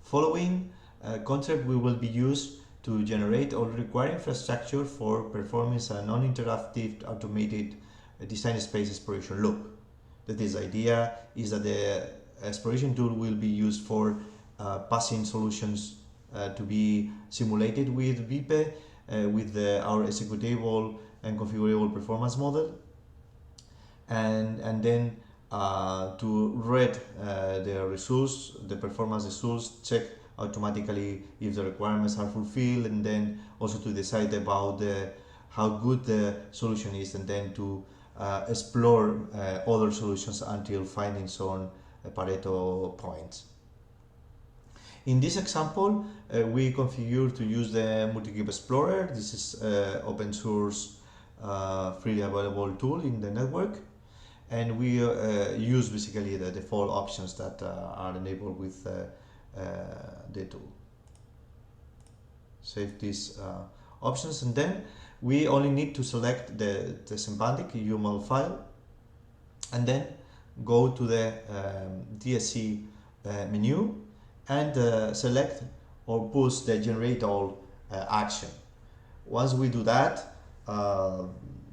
Following, contrep will be used to generate or require infrastructure for performing a non-interactive automated design space exploration loop. That is, the idea is that the exploration tool will be used for passing solutions to be simulated with VP, with our executable and configurable performance model, and then to read the results, the performance results, check automatically if the requirements are fulfilled, and then also to decide about how good the solution is, and then to explore other solutions until finding some Pareto points. In this example, we configure to use the Multicube Explorer. This is open source, freely available tool in the network, and we use basically the default options that are enabled with the tool. Save these options, and then we only need to select the semantic UML file, and then go to the DSC menu and select or push the generate all action. Once we do that,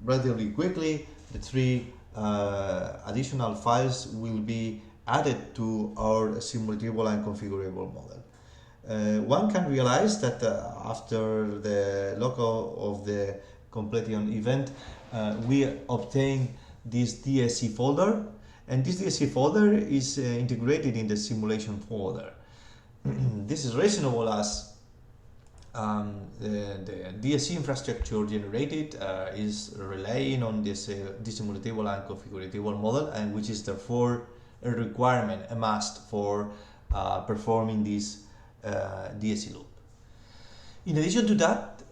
relatively quickly, the three additional files will be added to our simulatable and configurable model. One can realize that after the local of the completion event, we obtain this DSC folder, and this DSC folder is integrated in the simulation folder. This is reasonable as the DSC infrastructure generated is relying on this simulatable and configurable model, and which is therefore a requirement, a must for performing this DSC loop. In addition to that,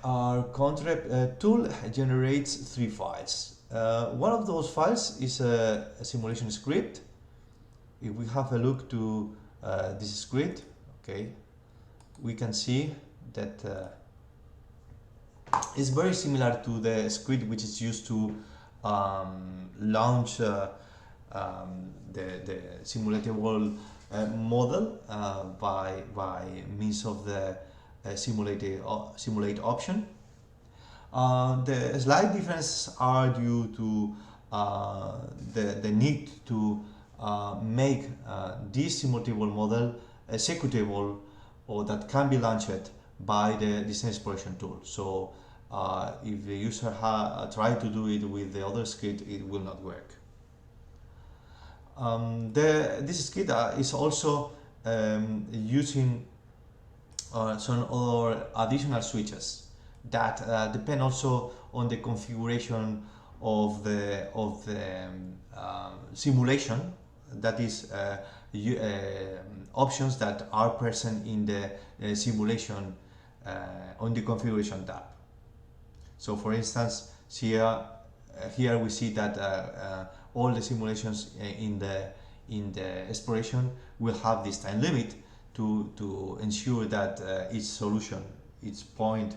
our contrep tool generates three files. One of those files is a simulation script. If we have a look to this script, okay, we can see that it's very similar to the script which is used to launch the simulatable model by means of the simulate option. The slight differences are due to the need to make this simulatable model executable, or that can be launched by the design exploration tool. So if the user try to do it with the other script, it will not work. This script is also using some other additional switches that depend also on the configuration of the simulation. That is options that are present in the simulation on the configuration tab. So for instance, here we see that all the simulations in the exploration will have this time limit to ensure that each solution, each point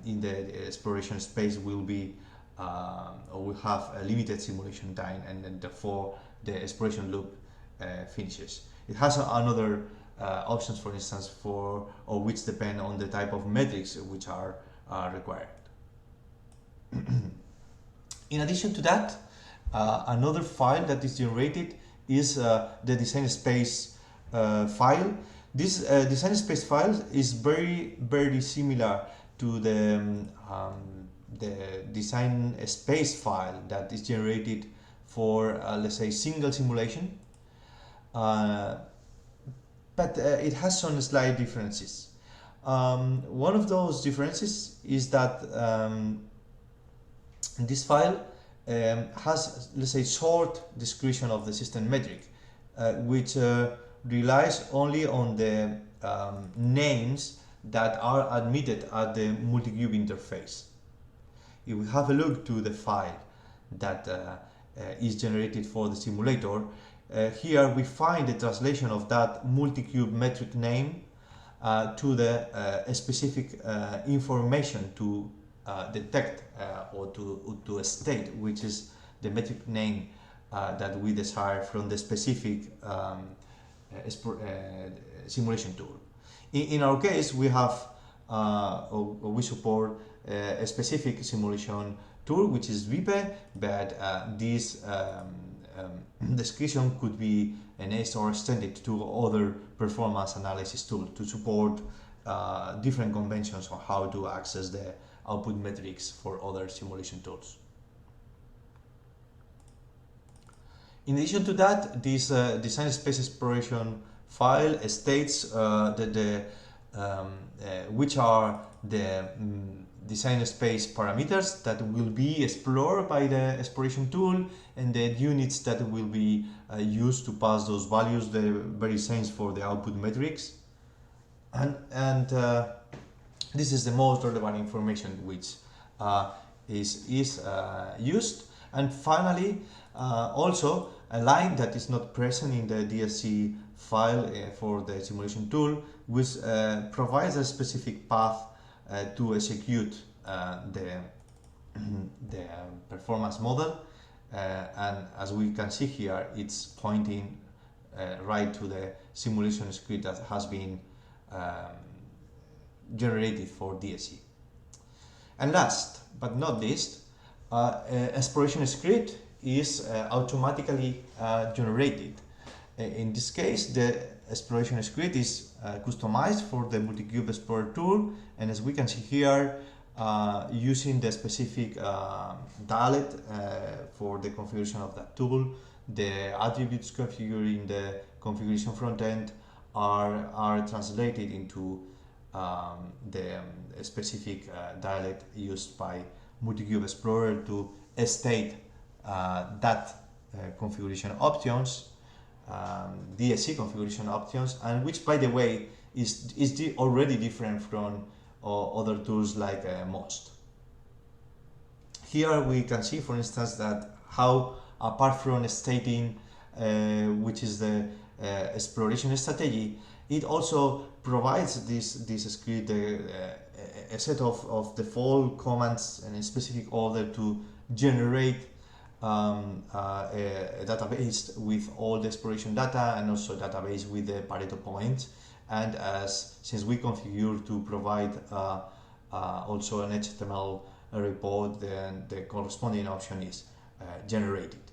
in the exploration space will be or will have a limited simulation time, and then therefore the exploration loop finishes. It has another options, for instance, which depend on the type of metrics which are required. In addition to that, another file that is generated is the design space file. This design space file is very similar to the design space file that is generated for let's say single simulation, but it has some slight differences. One of those differences is that this file has, let's say, short description of the system metric, which relies only on the names that are admitted at the multi-cube interface. If we have a look to the file that is generated for the simulator, here we find the translation of that multi-cube metric name to the specific information to detect or to state which is the metric name that we desire from the specific simulation tool. In our case, we have or we support a specific simulation tool, which is VIPE, but this description could be enhanced or extended to other performance analysis tools to support different conventions on how to access the output metrics for other simulation tools. In addition to that, this design space exploration file states which are the design space parameters that will be explored by the exploration tool and the units that will be used to pass those values, the very same for the output metrics. And this is the most relevant information which is used. And finally, also a line that is not present in the DSC file for the simulation tool, which provides a specific path to execute the performance model, and as we can see here, it's pointing right to the simulation script that has been generated for DSC. And last but not least, exploration script is automatically generated. In this case, the exploration script is customized for the multi-cube explorer tool, and as we can see here, using the specific dialect for the configuration of that tool, the attributes configured in the configuration front end are translated into the specific dialect used by multi-cube explorer to state that configuration options, DSC configuration options, and which, by the way, is already different from other tools like MOST. Here we can see, for instance, that how, apart from stating which is the exploration strategy, it also provides this script a set of default commands in a specific order to generate a database with all the exploration data, and also a database with the Pareto points. And since we configure to provide also an HTML report, then the corresponding option is generated.